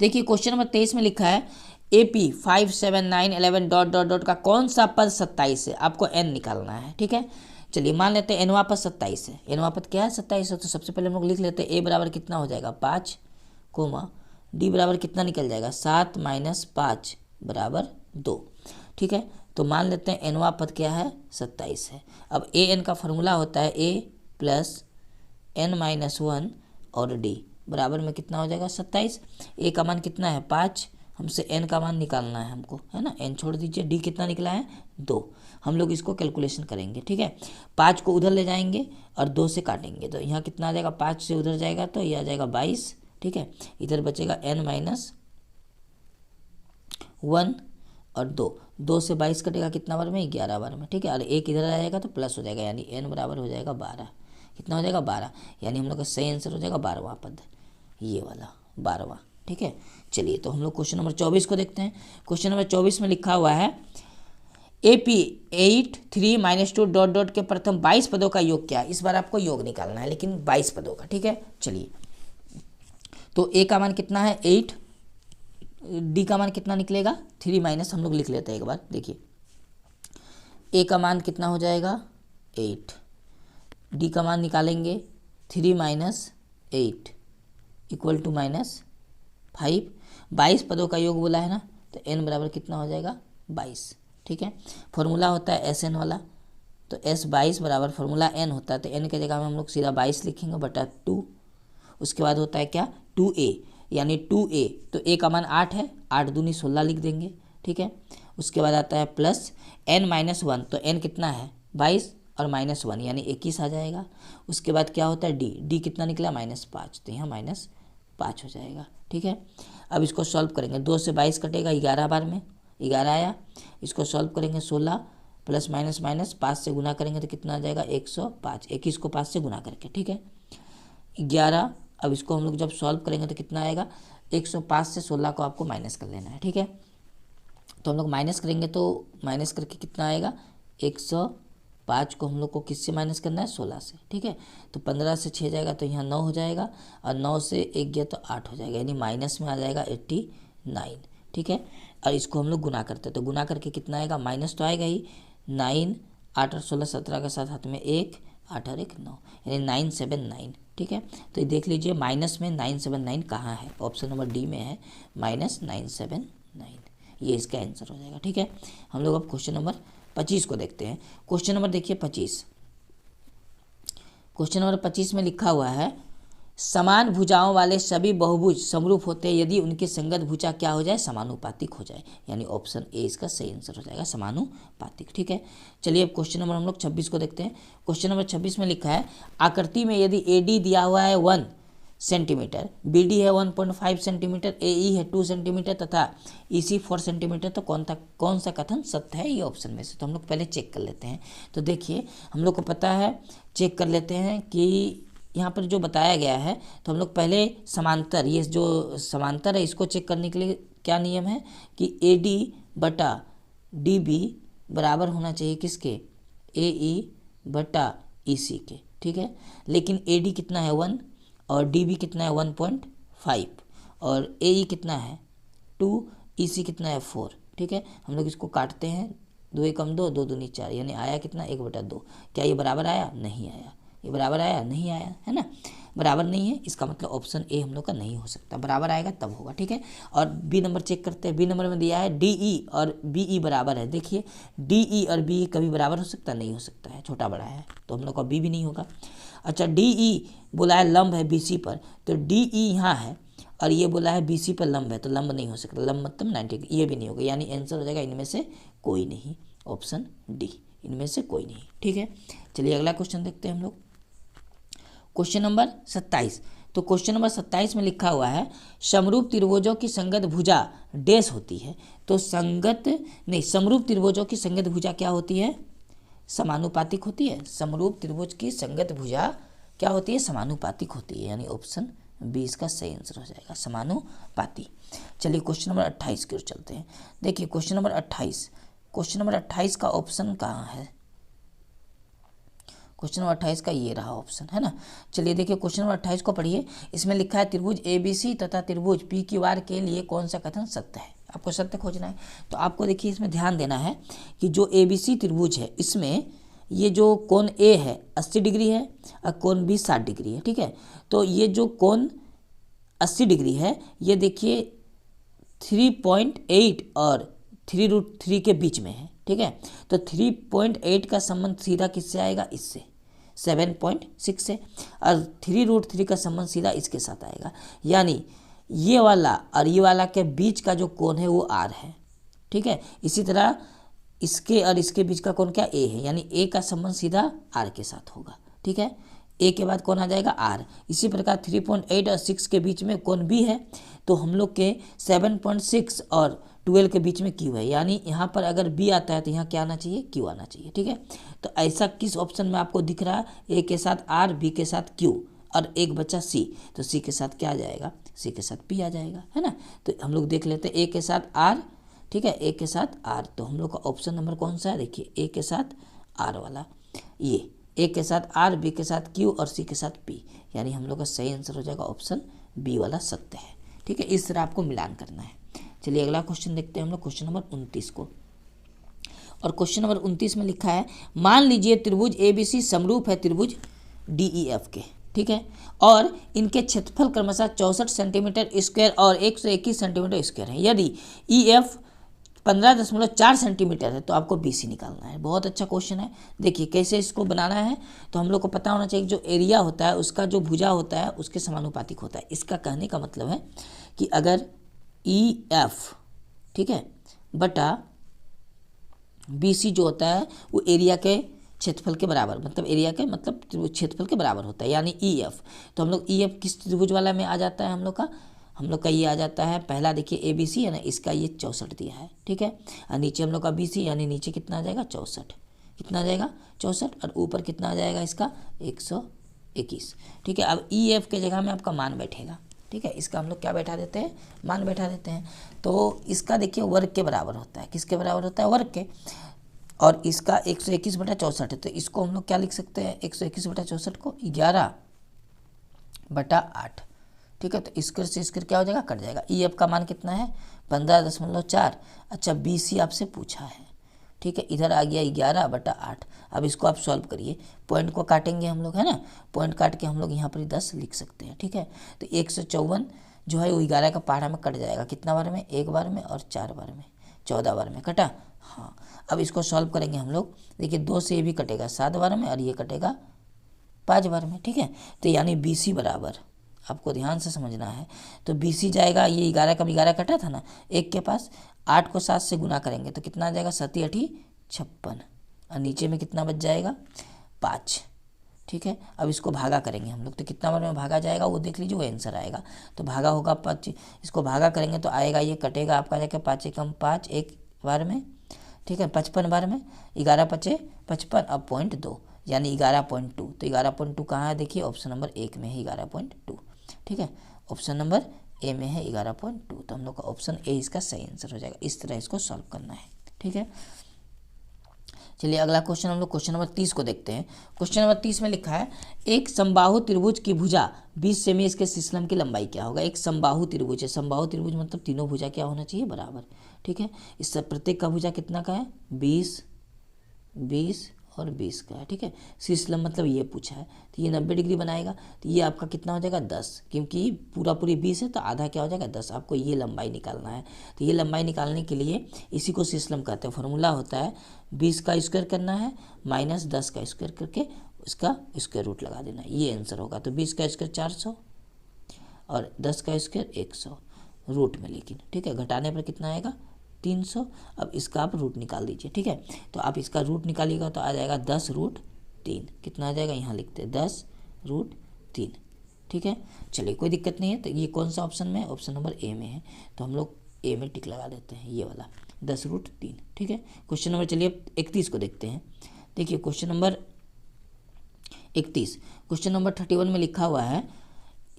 देखिए क्वेश्चन नंबर 23 में लिखा है AP 5 7 9 11 ... का कौन सा पद 27 है? आपको N निकालना है। ठीक है, चलिए मान लेते हैं Nवां पद 27 है। Nवां पद क्या है 27 है। तो सबसे पहले हम लोग लिख लेते हैं A बराबर कितना हो जाएगा 5, D बराबर कितना निकल जाएगा 7 - 5 बराबर 2। ठीक है, तो मान लेते हैं Nवां पद क्या है 27 है। अब AN का फॉर्मूला होता है A + N - 1 और D बराबर में कितना हो जाएगा 27। A का मान कितना है 5, हमसे N का मान निकालना है हमको, है ना। N छोड़ दीजिए, D कितना निकला है 2। हम लोग इसको कैलकुलेशन करेंगे। ठीक है, 5 को उधर ले जाएंगे और 2 से काटेंगे तो यहाँ कितना आ जाएगा, 5 से उधर जाएगा तो ये आ जाएगा 22। ठीक है, इधर बचेगा N - 1 और 2 से 22 कटेगा कितना बार में 11 बार में। ठीक है, और 1 इधर आ जाएगा तो प्लस हो जाएगा, यानी N बराबर हो जाएगा 12। कितना हो जाएगा 12, यानी हम लोग का सही आंसर हो जाएगा 12वां पद, ये वाला 12वां। ठीक है, चलिए तो हम लोग क्वेश्चन नंबर 24 को देखते हैं। क्वेश्चन नंबर 24 में लिखा हुआ है AP 8 3 - 2 ... के प्रथम 22 पदों का योग क्या है? इस बार आपको योग निकालना है लेकिन 22 पदों का। ठीक है, चलिए तो A का मान कितना है 8, D का मान कितना निकलेगा 3 - हम लोग लिख लेते हैं एक बार। देखिए A का मान कितना हो जाएगा 8, D का मान निकालेंगे 3 - 8 = -5। 22 पदों का योग बोला है ना, तो N बराबर कितना हो जाएगा 22। ठीक है, फॉर्मूला होता है SN वाला, तो S22 बराबर फॉर्मूला N होता है, तो N के जगह में हम लोग सीधा 22 लिखेंगे बटा 2। उसके बाद होता है क्या 2A, यानी 2A, तो A का मान 8 है, 8 दूनी 16 लिख देंगे। ठीक है, उसके बाद आता है प्लस N - 1, तो N कितना है 22 और -1 यानी 21 आ जाएगा। उसके बाद क्या होता है D कितना निकला -5, तो यहाँ -5 हो जाएगा। ठीक है, अब इसको सॉल्व करेंगे, 2 से 22 कटेगा 11 बार में, 11 आया। इसको सॉल्व करेंगे 16 प्लस माइनस माइनस 5 से गुना करेंगे तो कितना आ जाएगा 105, 21 को 5 से गुना करके। ठीक है, 11। अब इसको हम लोग जब सॉल्व करेंगे तो कितना आएगा 105 से 16 को आपको माइनस कर लेना है। ठीक है, तो हम लोग माइनस करेंगे तो माइनस करके कितना आएगा 105 को हम लोग को किससे माइनस करना है 16 से। ठीक है, तो 15 से 6 जाएगा तो यहाँ 9 हो जाएगा और 9 से 1 गया तो 8 हो जाएगा, यानी माइनस में आ जाएगा 89। ठीक है, और इसको हम लोग गुना करते हैं तो गुना करके कितना आएगा, माइनस तो आएगा ही, 9 8 और 16 17 के साथ हाथ में 1 8 और 1 9, यानी 979। ठीक है, तो ये देख लीजिए माइनस में 979 कहाँ है, ऑप्शन नंबर डी में है -979, ये इसका आंसर हो जाएगा। ठीक है, हम लोग अब क्वेश्चन नंबर 25 को देखते हैं। क्वेश्चन नंबर देखिए 25, क्वेश्चन नंबर 25 में लिखा हुआ है समान भुजाओं वाले सभी बहुभुज समरूप होते हैं यदि उनकी संगत भुजा क्या हो जाए, समानुपातिक हो जाए। यानी ऑप्शन ए इसका सही आंसर हो जाएगा, समानुपातिक। ठीक है, चलिए अब क्वेश्चन नंबर हम लोग 26 को देखते हैं। क्वेश्चन नंबर 26 में लिखा है आकृति में यदि AD दिया हुआ है 1 सेंटीमीटर, BD है 1.5 सेंटीमीटर, AE है 2 सेंटीमीटर तथा EC 4 सेंटीमीटर, तो कौन सा कथन सत्य है ये ऑप्शन में से। तो हम लोग पहले चेक कर लेते हैं। तो देखिए हम लोग को पता है, चेक कर लेते हैं कि यहाँ पर जो बताया गया है, तो हम लोग पहले समांतर, ये जो समांतर है इसको चेक करने के लिए क्या नियम है कि AD बटा DB बराबर होना चाहिए किसके, AE बटा EC के। ठीक है, लेकिन AD कितना है 1 और DB कितना है 1.5 और AE कितना है 2, EC कितना है 4। ठीक है, हम लोग इसको काटते हैं, 2 एकम 2, 2 दूनी 4, यानी आया कितना 1/2। क्या ये बराबर आया, नहीं आया। ये बराबर आया, नहीं आया, है ना, बराबर नहीं है, इसका मतलब ऑप्शन ए हम लोग का नहीं हो सकता, बराबर आएगा तब होगा। ठीक है, और बी नंबर चेक करते हैं। बी नंबर में दिया है DE और BE बराबर है। देखिए DE और BE कभी बराबर हो सकता, नहीं हो सकता है, छोटा बड़ा है, तो हम लोग का बी भी नहीं होगा। अच्छा, DE बोला है लंब है BC पर, तो DE यहाँ है और ये बोला है BC पर लंब है, तो लंब नहीं हो सकता, लंब मतलब 90, ये भी नहीं होगा, यानी आंसर हो जाएगा इनमें से कोई नहीं, ऑप्शन डी, इनमें से कोई नहीं। ठीक है, चलिए अगला क्वेश्चन देखते हैं हम लोग। Question number 27। तो क्वेश्चन नंबर 27 में लिखा हुआ है समरूप त्रिभुजों की संगत भुजा डैश होती है। तो समरूप त्रिभुजों की संगत भुजा क्या होती है, समानुपातिक होती है। समरूप त्रिभुज की संगत भुजा क्या होती है, समानुपातिक होती है, यानी ऑप्शन बी इसका सही आंसर हो जाएगा, समानुपाती। चलिए क्वेश्चन नंबर 28 की ओर चलते हैं। देखिए क्वेश्चन नंबर 28 का ऑप्शन कहाँ है, क्वेश्चन नंबर 28 का ये रहा ऑप्शन, है ना। चलिए देखिए क्वेश्चन नंबर 28 को पढ़िए। इसमें लिखा है त्रिभुज ABC तथा त्रिभुज PQR के लिए कौन सा कथन सत्य है। आपको सत्य खोजना है, तो आपको देखिए इसमें ध्यान देना है कि जो ABC त्रिभुज है इसमें ये जो कोण A है 80 डिग्री है और कोण B 60 डिग्री है। ठीक है, तो ये जो कोण 80 डिग्री है ये देखिए 3.8 और 3√3 के बीच में है। ठीक है, तो 3.8 का संबंध सीधा किससे आएगा, इससे 7.6 से, और 3√3 का संबंध सीधा इसके साथ आएगा, यानी ये वाला और ये वाला के बीच का जो कोण है वो R है। ठीक है, इसी तरह इसके और इसके बीच का कोण क्या A है, यानी A का संबंध सीधा R के साथ होगा। ठीक है, A के बाद कौन आ जाएगा R। इसी प्रकार 3.8 और 6 के बीच में कौन B है, तो हम लोग के 7.6 और 12 के बीच में Q है, यानी यहाँ पर अगर B आता है तो यहाँ क्या आना चाहिए, Q आना चाहिए। ठीक है, तो ऐसा किस ऑप्शन में आपको दिख रहा है, A के साथ R, B के साथ Q और एक बचा C, तो C के साथ क्या आ जाएगा, C के साथ P आ जाएगा, है ना। तो हम लोग देख लेते हैं A के साथ R, ठीक है, A के साथ R, तो हम लोग का ऑप्शन नंबर कौन सा है, देखिए A के साथ R वाला, ये A के साथ R, B के साथ Q और C के साथ P, यानी हम लोग का सही आंसर हो जाएगा ऑप्शन बी वाला सत्य है। ठीक है, इस तरह आपको मिलान करना है। चलिए अगला क्वेश्चन देखते हैं हम लोग, क्वेश्चन नंबर 29 को। और क्वेश्चन नंबर 29 में लिखा है मान लीजिए त्रिभुज ABC समरूप है त्रिभुज DEF के। ठीक है, और इनके क्षेत्रफल क्रमशः 64 सेंटीमीटर स्क्वायर और 121 सेंटीमीटर स्क्वायर है। यदि EF 15.4 सेंटीमीटर है तो आपको BC निकालना है। बहुत अच्छा क्वेश्चन है। देखिए कैसे इसको बनाना है, तो हम लोग को पता होना चाहिए जो एरिया होता है उसका जो भुजा होता है उसके समानुपातिक होता है। इसका कहने का मतलब है कि अगर EF, ठीक है, बटा BC जो होता है वो एरिया के क्षेत्रफल के बराबर, मतलब एरिया के मतलब क्षेत्रफल के बराबर होता है, यानी EF। तो हम लोग EF किस त्रिभुज वाला में आ जाता है, हम लोग का ये आ जाता है, पहला देखिए ABC है ना, इसका ये 64 दिया है। ठीक है, और नीचे हम लोग का BC, यानी नीचे कितना आ जाएगा 64, कितना आ जाएगा 64, और ऊपर कितना आ जाएगा इसका 121। ठीक है, अब EF के जगह में आपका मान बैठेगा। ठीक है, इसका हम लोग क्या बैठा देते हैं, मान बैठा देते हैं। तो इसका देखिए वर्ग के बराबर होता है, किसके बराबर होता है, वर्ग के, और इसका 121/64 है, तो इसको हम लोग क्या लिख सकते हैं, 121/64 को 11/8। ठीक है, तो स्क्वायर से स्क्वायर क्या हो जाएगा, कट जाएगा। EF का मान कितना है 15.4। अच्छा BC आपसे पूछा है, ठीक है, इधर आ गया 11/8। अब इसको आप सॉल्व करिए, पॉइंट को काटेंगे हम लोग, है ना, पॉइंट काट के हम लोग यहाँ पर 10 लिख सकते हैं। ठीक है, तो 154 जो है वो 11 का पहाड़ा में कट जाएगा, कितना बार में, एक बार में और 4 बार में, 14 बार में कटा। हाँ, अब इसको सॉल्व करेंगे हम लोग। देखिए 2 से ये भी कटेगा 7 बार में और ये कटेगा 5 बार में। ठीक है, तो यानी BC बराबर आपको ध्यान से समझना है। तो BC जाएगा, ये 11 का 11 कटा था ना एक के पास, 8 को 7 से गुना करेंगे तो कितना आ जाएगा 7 8 56, और नीचे में कितना बच जाएगा 5। ठीक है, अब इसको भागा करेंगे हम लोग तो कितना बार में भागा जाएगा वो देख लीजिए, वो आंसर आएगा। तो भागा होगा 5, इसको भागा करेंगे तो आएगा, ये कटेगा आपका जाके 5 एकम 5 एक बार में, ठीक है 55 बार में, 11 पचे 55, अब 0.2 यानी 11.2। तो 11.2 कहाँ है देखिए, ऑप्शन नंबर 1 में है 11.2। ठीक है, ऑप्शन नंबर ए में है 11.2। तो हम लोग का ऑप्शन ए इसका सही आंसर हो जाएगा। इस तरह इसको सॉल्व करना है। ठीक है, चलिए अगला क्वेश्चन हम लोग क्वेश्चन नंबर 30 को देखते हैं। क्वेश्चन नंबर 30 में लिखा है एक समबाहु त्रिभुज की भुजा 20 सेमी, इसके शीर्षलंब की लंबाई क्या होगा। एक समबाहु त्रिभुज है, समबाहु त्रिभुज मतलब तीनों भुजा क्या होना चाहिए बराबर। ठीक है, इस प्रत्येक का भुजा कितना का है 20 20 और 20 का है। ठीक है, शीर्षलंब मतलब ये पूछा है, तो ये 90 डिग्री बनाएगा, तो ये आपका कितना हो जाएगा 10, क्योंकि पूरा पूरी 20 है तो आधा क्या हो जाएगा 10। आपको ये लंबाई निकालना है, तो ये लंबाई निकालने के लिए इसी को शीर्षलंब कहते हैं। फॉर्मूला होता है 20 का स्क्वायर करना है माइनस 10 का स्क्वायर करके उसका स्क्वायर रूट लगा देना है, ये आंसर होगा। तो 20 का स्क्वायर 400 और 10 का स्क्वायर 100 रूट में, लेकिन ठीक है घटाने पर कितना आएगा 300। अब इसका आप रूट निकाल दीजिए। ठीक है, तो आप इसका रूट निकालिएगा तो आ जाएगा 10√3। कितना आ जाएगा यहाँ लिखते हैं 10√3। ठीक है, चलिए कोई दिक्कत नहीं है। तो ये कौन सा ऑप्शन में है, ऑप्शन नंबर ए में है, तो हम लोग ए में टिक लगा देते हैं, ये वाला 10√3। ठीक है, क्वेश्चन नंबर चलिए 31 को देखते हैं। देखिए क्वेश्चन नंबर 31, क्वेश्चन नंबर 31 में लिखा हुआ है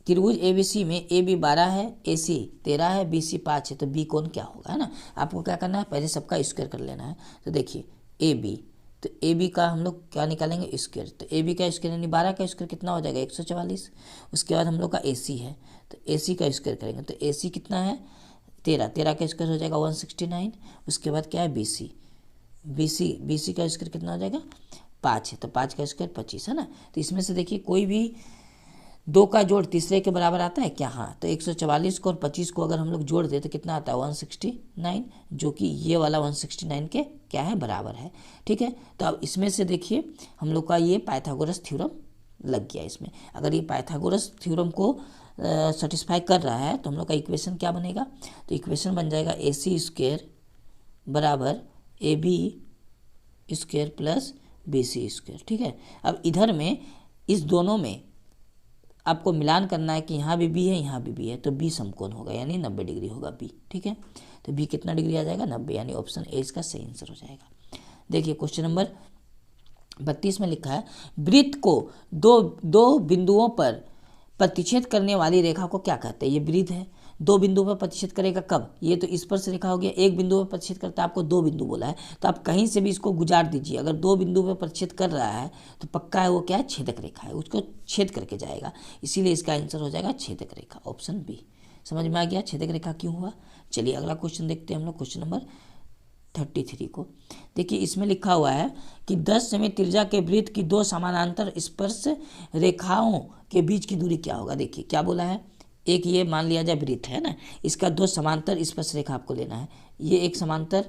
त्रिभुज ABC में AB 12 है, AC 13 है, BC 5 है, तो B कौन क्या होगा, है ना। आपको क्या करना है, पहले सबका स्क्वायर कर लेना है। तो देखिए AB, तो AB का हम लोग क्या निकालेंगे स्क्वायर, तो AB का स्क्वायर यानी 12 का स्क्वायर कितना हो जाएगा 144। उसके बाद हम लोग का AC है, तो AC का स्क्वायर करेंगे तो AC कितना है 13, 13 का स्क्वायर हो जाएगा 169। उसके बाद क्या है BC का स्क्वायर कितना हो जाएगा 5 है, तो 5 का स्क्वायर 25 है ना। तो इसमें से देखिए कोई भी दो का जोड़ तीसरे के बराबर आता है क्या, हाँ। तो 144 को और 25 को अगर हम लोग जोड़ दें तो कितना आता है 169, जो कि ये वाला 169 के क्या है बराबर है। ठीक है, तो अब इसमें से देखिए हम लोग का ये पाइथागोरस थ्योरम लग गया इसमें। अगर ये पाइथागोरस थ्योरम को सेटिस्फाई कर रहा है तो हम लोग का इक्वेशन क्या बनेगा, तो इक्वेशन बन जाएगा AC² बराबर AB² प्लस BC²। ठीक है, अब इधर में इस दोनों में आपको मिलान करना है कि यहाँ भी B है यहाँ भी B है, तो B समकोण होगा यानी 90 डिग्री होगा B। ठीक है, तो B कितना डिग्री आ जाएगा 90, यानी ऑप्शन ए इसका सही आंसर हो जाएगा। देखिए क्वेश्चन नंबर 32 में लिखा है वृत्त को दो बिंदुओं पर प्रतिच्छेद करने वाली रेखा को क्या कहते हैं। ये वृत्त है, दो बिंदुओं पर प्रतिच्छेद करेगा कब, ये तो स्पर्श रेखा हो गया। एक बिंदु पर प्रतिच्छेद करता है, आपको दो बिंदु बोला है, तो आप कहीं से भी इसको गुजार दीजिए। अगर दो बिंदु पर प्रतिच्छेद कर रहा है तो पक्का है वो क्या है छेदक रेखा है, उसको छेद करके जाएगा, इसीलिए इसका आंसर हो जाएगा छेदक रेखा, ऑप्शन बी। समझ में आ गया छेदक रेखा क्यों हुआ। चलिए अगला क्वेश्चन देखते हैं हम लोग, क्वेश्चन नंबर 33 को। देखिए इसमें लिखा हुआ है कि 10 सेमी त्रिज्या के वृत्त की दो समानांतर स्पर्श रेखाओं के बीच की दूरी क्या होगा। देखिए क्या बोला है, एक ये मान लिया जाए वृत्त है ना, इसका दो समांतर स्पर्श रेखा आपको लेना है, ये एक समांतर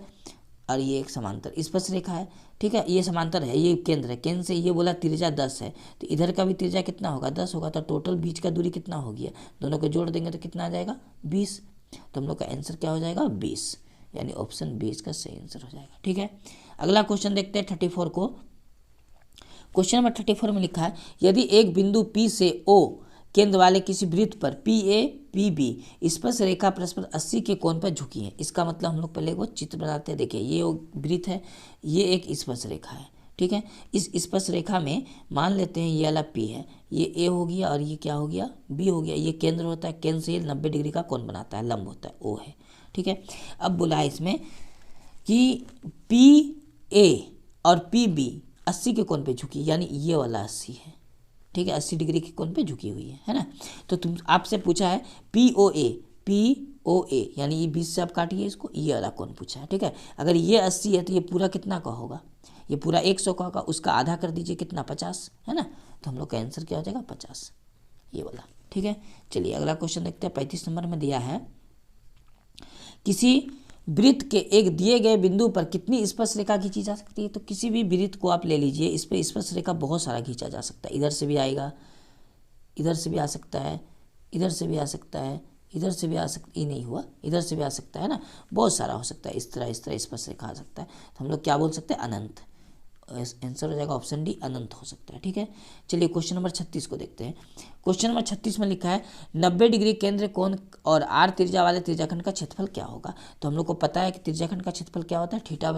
और ये एक समांतर स्पर्श रेखा है। ठीक है, ये समांतर है, ये केंद्र है, केंद्र से ये बोला त्रिज्या 10 है, तो इधर का भी त्रिज्या कितना होगा 10 होगा, तो टोटल बीच का दूरी कितना हो गया, दोनों को जोड़ देंगे तो कितना आ जाएगा 20। तो हम लोग का आंसर क्या हो जाएगा 20, यानी ऑप्शन 20 का सही आंसर हो जाएगा। ठीक है, अगला क्वेश्चन देखते हैं 34 को। क्वेश्चन नंबर 34 में लिखा है यदि एक बिंदु P से O केंद्र वाले किसी वृत्त पर PA PB स्पर्श रेखा परस्पर 80 के कोण पर झुकी है, इसका मतलब हम लोग पहले वो चित्र बनाते हैं। देखिए ये वृत्त है, ये एक स्पर्श रेखा है। ठीक है, इस स्पर्श रेखा में मान लेते हैं ये वाला P है, ये A हो गया और ये क्या हो गया B हो गया, ये केंद्र होता है, केंद्र से ये 90 डिग्री का कोण बनाता है, लंब होता है O है। ठीक है, अब बोला है इसमें कि PA और PB 80 के कोण पे झुकी, यानी ये वाला 80 है। ठीक है, 80 डिग्री के कोण पे झुकी हुई है ना। तो तुम आपसे पूछा है POA यानी ये 20 से आप काटिए इसको, ये वाला कोण पूछा है। ठीक है, अगर ये 80 है तो ये पूरा कितना का होगा, ये पूरा 100 का होगा, उसका आधा कर दीजिए कितना 50 है ना। तो हम लोग का आंसर क्या हो जाएगा 50, ये वाला। ठीक है, चलिए अगला क्वेश्चन देखते हैं। 35 नंबर में दिया है किसी वृत्त के एक दिए गए बिंदु पर कितनी स्पर्श रेखा खींची जा सकती है। तो किसी भी वृत्त को आप ले लीजिए, इस पर स्पर्श रेखा बहुत सारा खींचा जा सकता है, इधर से भी आएगा, इधर से भी आ सकता है, इधर से भी आ सकता है, इधर से भी आ सकता, ये नहीं हुआ, इधर से भी आ सकता है ना, बहुत सारा हो सकता है, इस तरह इस पर से खा सकता है। तो हम लोग क्या बोल सकते हैं, अनंत। आंसर हो जाएगा ऑप्शन डी, अनंत हो सकता है। ठीक है, चलिए क्वेश्चन नंबर 36 को देखते हैं। क्वेश्चन नंबर 36 में लिखा है 90 डिग्री केंद्र कोण और आर त्रिज्या वाले त्रिज्याखंड का क्षेत्रफल क्या होगा। तो हम लोग को पता है कि त्रिज्याखंड का क्षेत्रफल क्या होता है, थीटा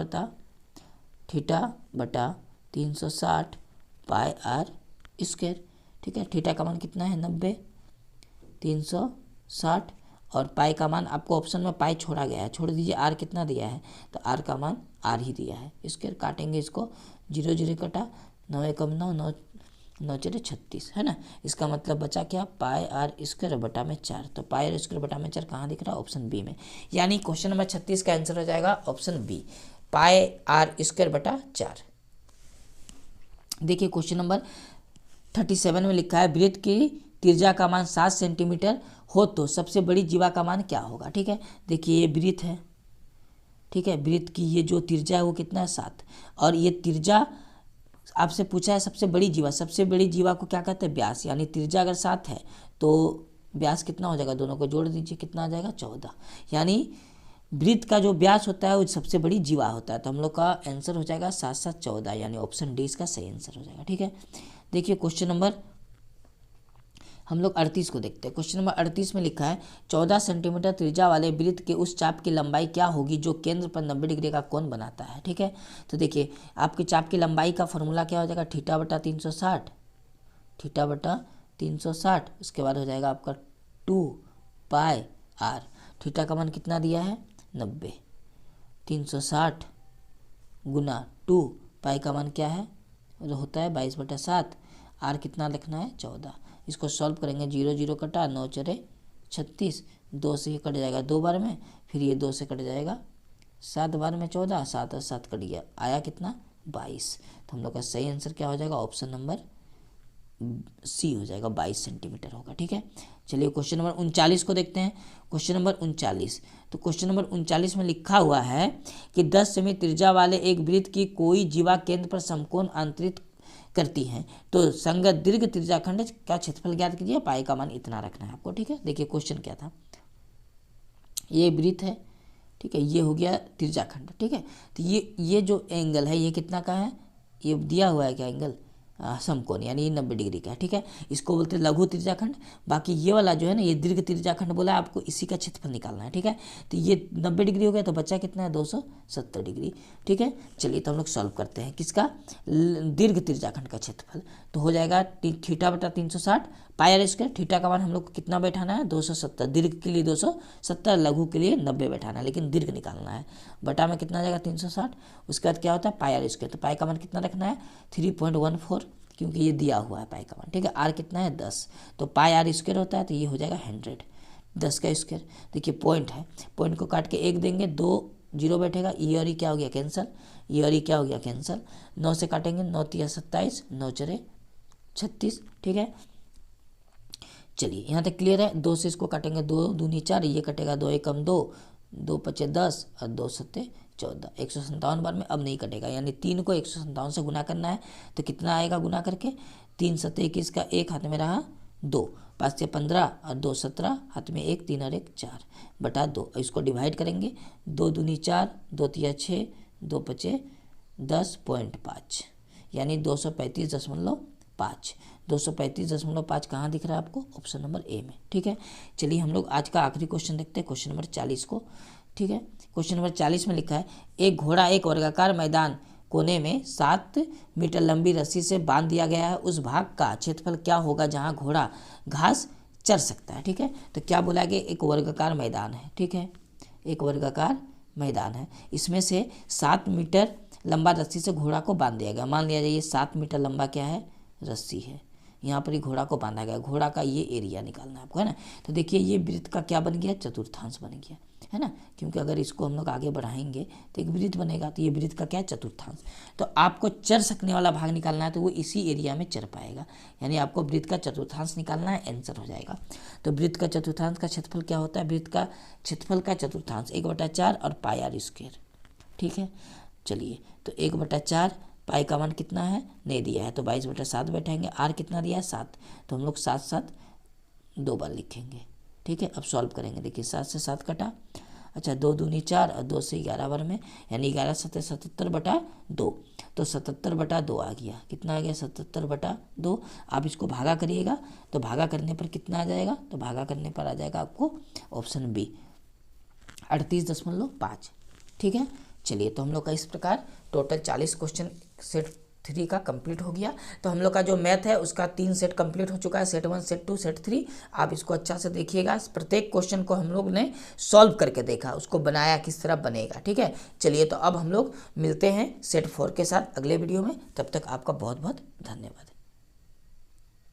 बटा 360 पाई आर स्क्वायर। ठीक है, थीटा का मान कितना है 90, 360 और पाई का मान आपको ऑप्शन में पाई छोड़ा गया है, छोड़ दीजिए। आर कितना दिया है, तो आर का मान आर ही दिया है। स्क्वायर काटेंगे इसको, 0 0 कटा, 9 एकम 9, 9 9 4 36 है ना। इसका मतलब बचा क्या, पाई आर स्क्वायर बटा में 4। तो पाई आर स्क्वायर बटा में 4 कहाँ दिख रहा है, ऑप्शन बी में। यानी क्वेश्चन नंबर 36 का आंसर हो जाएगा option B, pi R square बटा 4। देखिए क्वेश्चन नंबर 37 में लिखा है वृत्त की त्रिज्या का मान 7 सेंटीमीटर हो तो सबसे बड़ी जीवा का मान क्या होगा। ठीक है, देखिए ये वृत्त है। ठीक है, वृत्त की ये जो त्रिज्या है वो कितना है 7, और ये त्रिज्या आपसे पूछा है सबसे बड़ी जीवा। सबसे बड़ी जीवा को क्या कहते हैं, व्यास। यानी त्रिज्या अगर 7 है तो व्यास कितना हो जाएगा, दोनों को जोड़ दीजिए, कितना आ जाएगा 14। यानी वृत्त का जो व्यास होता है वो सबसे बड़ी जीवा होता है। तो हम लोग का आंसर हो जाएगा 7 7 14, यानी ऑप्शन डी इसका सही आंसर हो जाएगा। ठीक है, देखिए क्वेश्चन नंबर हम लोग 38 को देखते हैं। क्वेश्चन नंबर 38 में लिखा है 14 सेंटीमीटर त्रिज्या वाले वृत्त के उस चाप की लंबाई क्या होगी जो केंद्र पर 90 डिग्री का कोण बनाता है। ठीक है, तो देखिए आपके चाप की लंबाई का फॉर्मूला क्या हो जाएगा, थीटा बटा 360, थीटा बटा 360। उसके बाद हो जाएगा आपका 2 पाई आर। थीटा का मान कितना दिया है 90, 360 गुना 2, पाई का मान क्या है, जो होता है 22/7। आर कितना लिखना है 14। इसको सॉल्व करेंगे, 0 0 कटा, 9 4 36, 2 से ये कट जाएगा 2 बार में, फिर ये 2 से कट जाएगा 7 बार में 14, 7 और 7 कट गया, आया कितना 22। तो हम लोग का सही आंसर क्या हो जाएगा, ऑप्शन नंबर सी हो जाएगा, 22 सेंटीमीटर होगा। ठीक है, चलिए क्वेश्चन नंबर 39 को देखते हैं। क्वेश्चन नंबर 39, तो क्वेश्चन नंबर 39 में लिखा हुआ है कि 10 सेमी त्रिज्या वाले एक वृत्त की कोई जीवा केंद्र पर समकोण अंतरित करती है तो संगत दीर्घ त्रिज्याखंड का क्षेत्रफल ज्ञात कीजिए, पाई का मान इतना रखना है आपको। ठीक है, देखिए क्वेश्चन क्या था, ये वृत्त है। ठीक है, ये हो गया त्रिज्याखंड। ठीक है, तो ये जो एंगल है ये कितना का है, ये दिया हुआ है क्या एंगल, समकोण, यानी ये 90 डिग्री का है। ठीक है, इसको बोलते हैं लघु त्रिज्याखंड। बाकी ये वाला जो है ना, ये दीर्घ त्रिज्याखंड बोला है, आपको इसी का क्षेत्रफल निकालना है। ठीक है, तो ये 90 डिग्री हो गया, तो बच्चा कितना है 270 डिग्री। ठीक है, चलिए तो हम लोग सॉल्व करते हैं किसका, दीर्घ त्रिज्याखंड का क्षेत्रफल। तो हो जाएगा थीटा बटा 360 पाई आर स्क्वायर। थीटा का मान हम लोग को कितना बैठाना है 270, दीर्घ के लिए 270, लघु के लिए 90 बैठाना है, लेकिन दीर्घ निकालना है। बटा में कितना आ जाएगा 360, उसके बाद क्या होता है पाई आर स्क्वायर। तो पाई का मान कितना रखना है 3.14, क्योंकि ये दिया हुआ है पाई का मान। ठीक है, आर कितना है 10, तो पाई आर स्क्वायर होता है, तो ये हो जाएगा 100, 10 का स्क्वायर। देखिए पॉइंट है, पॉइंट को काट के 1 देंगे, 2 0 बैठेगा, ये और ये क्या हो गया कैंसिल, ये और ये क्या हो गया कैंसिल। 9 से काटेंगे, 9 3 27, 9 4 36। ठीक है, चलिए यहाँ तक क्लियर है। 2 से इसको काटेंगे, 2 दूनी 4, ये कटेगा 2 एकम 2, 2 5 10 और 2 7 14, 157 बार में अब नहीं कटेगा, यानी 3 को 157 से गुना करना है। तो कितना आएगा गुना करके, 3 7 21 का 1 हाथ में रहा 2, 5 से 15 और 2 17, हाथ में 1, 3 और 1 4 बटा 2। इसको डिवाइड करेंगे, 2 दूनी 4, 2 3 6, 2 5 10.5, यानी 235.5। 235.5 कहाँ दिख रहा है आपको, ऑप्शन नंबर ए में। ठीक है, चलिए हम लोग आज का आखिरी क्वेश्चन देखते हैं, क्वेश्चन नंबर 40 को। ठीक है, क्वेश्चन नंबर 40 में लिखा है एक घोड़ा एक वर्गाकार मैदान कोने में 7 मीटर लंबी रस्सी से बांध दिया गया है, उस भाग का क्षेत्रफल क्या होगा जहाँ घोड़ा घास चर सकता है। ठीक है, तो क्या बोला गया, एक वर्गाकार मैदान है। ठीक है, एक वर्गाकार मैदान है, इसमें से 7 मीटर लंबा रस्सी से घोड़ा को बांध दिया गया। मान लिया जाए ये 7 मीटर लंबा क्या है, रस्सी है, यहाँ पर ही घोड़ा को बांधा गया। घोड़ा का ये एरिया निकालना है आपको, है ना। तो देखिए ये वृत्त का क्या बन गया, चतुर्थांश बन गया, है ना, क्योंकि अगर इसको हम लोग आगे बढ़ाएंगे तो एक वृत्त बनेगा, तो ये वृत्त का क्या है चतुर्थांश। तो आपको चर सकने वाला भाग निकालना है, तो वो इसी एरिया में चर पाएगा, यानी आपको वृत्त का चतुर्थांश निकालना है, आंसर हो जाएगा। तो वृत्त का चतुर्थांश का क्षेत्रफल क्या होता है, वृत्त का क्षेत्रफल का चतुर्थांश 1/4 और पाई आर स्क्वायर। ठीक है, चलिए तो 1/4, पाई का मान कितना है नहीं दिया है, तो 22/7 बैठाएंगे। आर कितना दिया है 7, तो हम लोग 7 7 2 बार लिखेंगे। ठीक है, अब सॉल्व करेंगे। देखिए 7 से 7 कटा, अच्छा 2 दूनी 4 और 2 से 11 बार में, यानी 11 7 77/2, तो 77/2 आ गया। कितना आ गया? 77/2। आप इसको भागा करिएगा तो भागा करने पर कितना आ जाएगा? तो भागा करने पर आ जाएगा आपको ऑप्शन बी 38.5। ठीक है, चलिए तो हम लोग का इस प्रकार टोटल 40 क्वेश्चन सेट 3 का कंप्लीट हो गया। तो हम लोग का जो मैथ है उसका 3 सेट कंप्लीट हो चुका है, सेट 1, सेट 2, सेट 3। आप इसको अच्छा से देखिएगा, प्रत्येक क्वेश्चन को हम लोग ने सॉल्व करके देखा, उसको बनाया किस तरह बनेगा। ठीक है, चलिए तो अब हम लोग मिलते हैं सेट 4 के साथ अगले वीडियो में। तब तक आपका बहुत बहुत धन्यवाद।